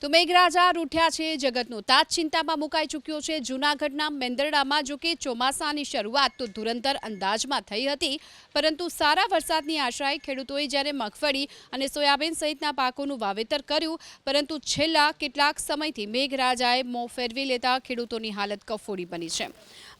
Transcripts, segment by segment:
તો મેઘરાજા રૂઠ્યા છે, જગતનો તાજ ચિંતામાં મુકાઈ ચૂક્યો છે। જૂનાગઢના મેંદરડામાં જો કે ચોમાસાની શરૂઆત તો ધુરંધર અંદાજમાં થઈ હતી, પરંતુ સારા વરસાદની આશાએ ખેડૂતોએ જ્યારે મગફળી અને સોયાબીન સહિતના પાકોનું વાવેતર કર્યું, પરંતુ છેલ્લા કેટલાક સમયથી મેઘરાજાએ મોં ફેરવી લેતા ખેડૂતોની હાલત કફોડી બની છે।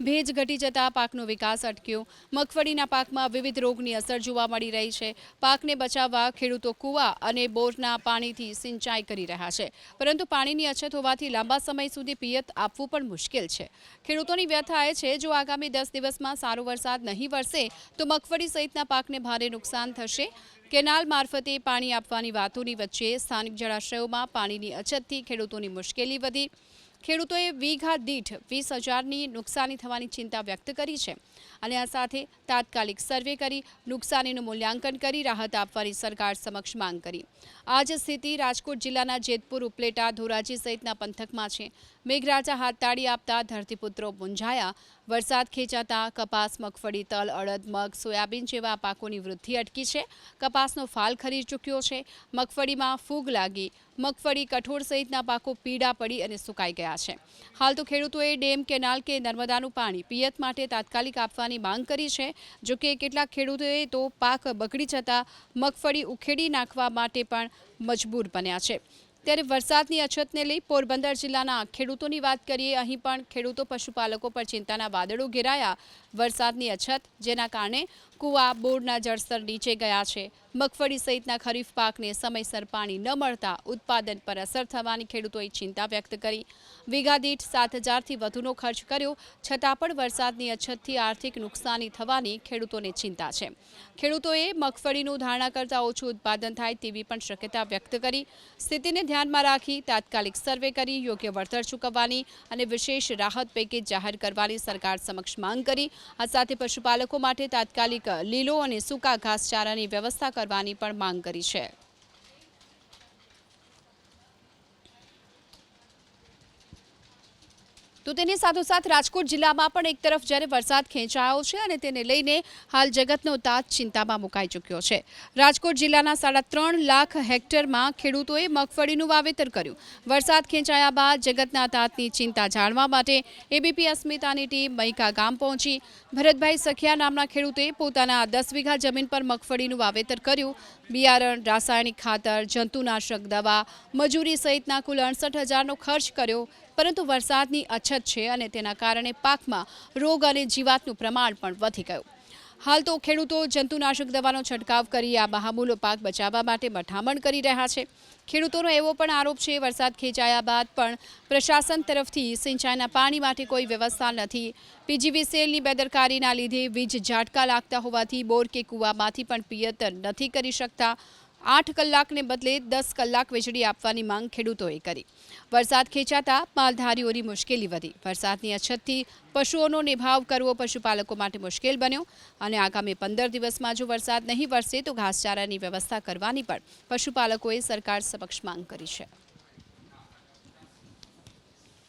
ભેજ ઘટી જતા પાકનો વિકાસ અટક્યો। મગફળીના પાકમાં વિવિધ રોગની અસર જોવા મળી રહી છે। પાકને બચાવવા ખેડૂતો કૂવા અને બોરના પાણીથી સિંચાઈ કરી રહ્યા છે, પરંતુ પાણીની અછત હોવાથી લાંબા સમય સુધી પિયત આપવું પણ મુશ્કેલ છે। ખેડૂતોની વ્યથા એ છે, જો આગામી 10 દિવસમાં સારો વરસાદ નહીં વરસે તો મગફળી સહિતના પાકને ભારે નુકસાન થશે। કેનાલ મારફતે પાણી આપવાની વાતોની વચ્ચે સ્થાનિક જળાશયોમાં પાણીની અછતથી ખેડૂતોની મુશ્કેલી વધી। ખેડૂતોએ વીઘા દીઠ 20,000ની નુકસાની થવાની ચિંતા વ્યક્ત કરી છે, અને આ સાથે તાત્કાલિક સર્વે કરી નુકસાનીનું મૂલ્યાંકન કરી રાહત આપવાની સરકાર સમક્ષ માંગ કરી। આ જ સ્થિતિ રાજકોટ જિલ્લાના જેતપુર, ઉપલેટા, ધોરાજી સહિતના પંથકમાં છે। મેઘરાજા હાથ તાળી આપતા ધરતીપુત્રો મૂંઝાયા। વરસાદ ખેંચાતા કપાસ, મગફળી, તલ, અડદ, મગ, સોયાબીન જેવા પાકોની વૃદ્ધિ અટકી છે। કપાસનો ફાલ ખરી ચૂક્યો છે। મગફળીમાં ફૂગ લાગી, મગફળી, કઠોળ સહિતના પાકો પીળા પડી અને સુકાઈ ગયા છે। હાલ તો ખેડૂતોએ ડેમ, કેનાલ કે નર્મદાનું પાણી પિયત માટે તાત્કાલિક આપવાની માંગ કરી છે। જો કે કેટલાક ખેડૂતોએ તો પાક બગડી જતા મગફળી ઉખેડી નાખવા માટે પણ મજબૂર બન્યા છે। ત્યારે વરસાદની અછતને લઈ પોરબંદર જિલ્લાના ખેડૂતોની વાત કરીએ। અહીં પણ ખેડૂતો, પશુપાલકો પર ચિંતાના વાદળો ઘેરાયા। વરસાદની અછત, જેના કારણે કૂવા, બોરના જળસ્તર નીચે ગયા છે। મગફળી સહિતના ખરીફ પાકને સમયસર પાણી ન મળતા ઉત્પાદન પર અસર થવાની ખેડૂતોએ ચિંતા વ્યક્ત કરી। વીઘા દીઠ 7,000થી વધુનો ખર્ચ કર્યો, છતાં પણ વરસાદની અછતથી આર્થિક નુકસાની થવાની ખેડૂતોને ચિંતા છે। ખેડૂતોએ મગફળીનું ધારણા કરતાં ઓછું ઉત્પાદન થાય તેવી પણ શક્યતા વ્યક્ત કરી। સ્થિતિને ધ્યાનમાં રાખી તાત્કાલિક સર્વે કરી યોગ્ય વળતર ચૂકવવાની અને વિશેષ રાહત પેકેજ જાહેર કરવાની સરકાર સમક્ષ માંગ કરી। આ સાથે પશુપાલકો માટે તાત્કાલિક લીલો અને સૂકા ઘાસચારાની વ્યવસ્થા કરવાની પણ માંગ કરી છે। તો તેની સાથોસાથ રાજકોટ જિલ્લામાં પણ એક તરફ જ્યારે વરસાદ ખેંચાયો છે અને તેને લઈને હાલ જગતનો તાજ ચિંતામાં મુકાઈ ચૂક્યો છે। રાજકોટ જિલ્લાના 3.5 લાખ હેક્ટરમાં ખેડૂતોએ મગફળીનું વાવેતર કર્યું। વરસાદ ખેંચાયા બાદ જગતના તાતની ચિંતા જાણવા માટે એબીપી અસ્મિતાની ટીમ મૈકા ગામ પહોંચી। ભરતભાઈ સખિયા નામના ખેડૂતે પોતાના 10 વીઘા જમીન પર મગફળીનું વાવેતર કર્યું। બિયારણ, રાસાયણિક ખાતર, જંતુનાશક દવા, મજૂરી સહિતના કુલ 68,000નો ખર્ચ કર્યો, પરંતુ વરસાદની અછત છે અને તેના કારણે પાકમાં રોગ અને જીવાતનું પ્રમાણ પણ વધી ગયું। હાલ તો ખેડૂતો જંતુનાશક દવાનો છંટકાવ કરી આ બહામૂલો પાક બચાવવા માટે મઠામણ કરી રહ્યા છે। ખેડૂતોનો એવો પણ આરોપ છે, વરસાદ ખેંચાયા બાદ પણ પ્રશાસન તરફથી સિંચાઈના પાણી માટે કોઈ વ્યવસ્થા નથી। પીજીવીસીએલની બેદરકારીના લીધે વીજ ઝાટકા લાગતા હોવાથી બોર કે કૂવામાંથી પણ પિયત નથી કરી શકતા। 8 કલાકને બદલે 10 કલાક વીજળી આપવાની માંગ ખેડૂતોએ કરી। વરસાદ ખેંચાતા માલધારીઓની મુશ્કેલી વધી। વરસાદની અછતથી પશુઓનો નિભાવ કરવો પશુપાલકો માટે મુશ્કેલ બન્યો, અને આગામી 15 દિવસમાં જો વરસાદ નહીં વરસે તો ઘાસચારાની વ્યવસ્થા કરવાની પણ પશુપાલકોએ સરકાર સમક્ષ માંગ કરી છે।